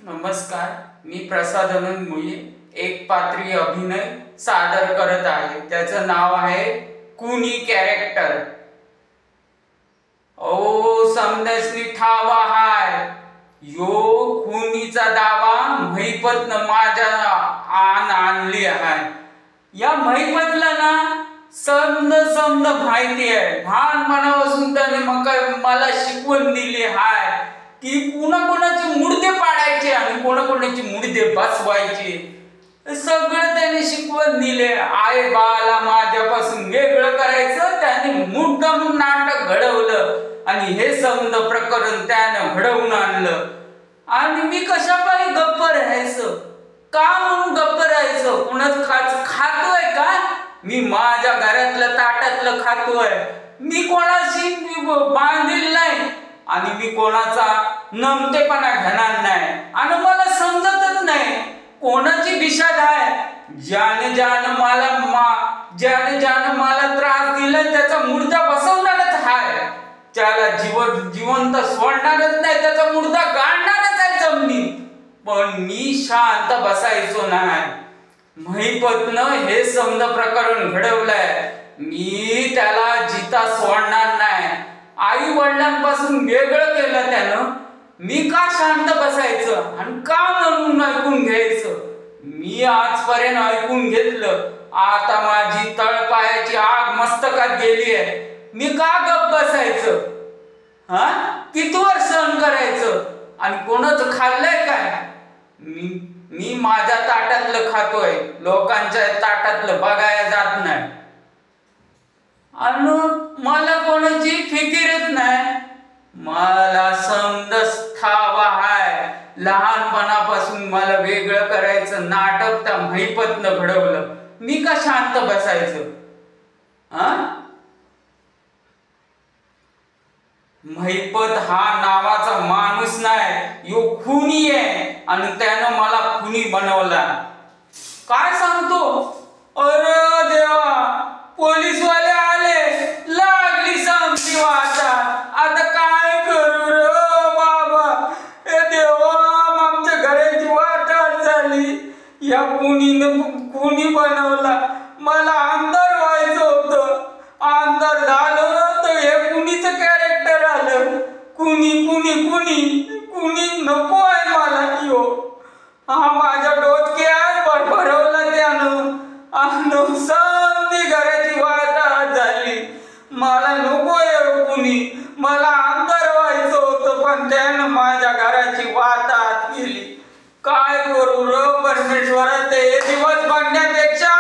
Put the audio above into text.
नमस्कार, मी प्रसाद आनंद मुळे एक पात्री अभिनय सादर करत आहे. त्याचं नाव आहे कुणी कॅरेक्टर. ओ समदसनी ठावा हाय यो खुनीचा दावा महिपत माझ्या आणली आहे. या महिपतला ना समद माहिती आहे. लहानपणापासून त्याने मला शिकवण दिली हाय की कोणाकोणाचे मुडदे पाडायचे आणि कोणाकोणाचे मुडदे बसवायचे. सगळं त्याने शिकवण दिले. आई बाला माझ्यापासून वेगळं करायचं त्याने मुद्दाम नाटक घडवलं आणि हे समद प्रकरण त्यानं घडवून आणलं. आणि मी कशापायी गप्प राहायचं, का म्हणून गप्प राहायचं? कुणाच खातोय का? मी माझ्या घरातलं ताटातलं खातोय. मी कोणाशी बांधील नाही आणि मी कोणाचा नमतेपणा घेणार नाही. आणि मला समजतच नाही कोणाची दिशा आहे. ज्याने मला त्रास दिला त्याचा मुर्दा बसवणारच आहे. त्याला जिवंत सोडणारच नाही, त्याचा मुर्दा गाडणारच आहे जमिनीत. पण मी शांत बसायचो नाही. महिपतनं हे समद प्रकरण घडवलंय. मी त्याला जिता सोडणार नाही. आई वडिलांपासून वेगळं केलं त्यानं. मी का शांत बसायचं आणि का म्हणून ऐकून घ्यायचं? मी आजपर्यंत ऐकून घेतलं. आता माझी तळपायाची आग मस्तकात गेली आहे. मी का गप्प बसायचं? कितवर सहन करायचं? आणि कोणाचं खाल्लंय काय? मी माझ्या ताटातलं खातोय, लोकांच्या ताटातलं बघायला जात नाही. आणि मला कोणाची फिकीरच नाही. मला समदस ठावा हाय. लहानपणापासून मला वेगळं करायचं नाटक त्या महिपतनं घडवलं. मी का शांत बसायचं? महिपत हा नावाचा माणूस नाही, यो खुनी आहे आणि त्यानं मला खुनी बनवला. काय सांगतो? अरे देवा, पोलीसवाले आले, लागली समजी वाचात. आता काय करू रे बाबा? हे देवा, आमच्या घराची वाटात झाली. या खुनीनं खुनी बनवला. मला अंधार व्हायचं होतं, अंधार झालं तर हे खुनीचं कॅरेक्टर आलं. कुणी नको आहे मला. यो हा माझ्या डोक्यात भरवला त्यानं. समधी घराची वाटात झाली. मला नको आहे कुणी. मला अंधार व्हायचं होतं पण त्यानं माझ्या घराची वाटात केली. काय करू र परमेश्वरा? ते दिवस बघण्यापेक्षा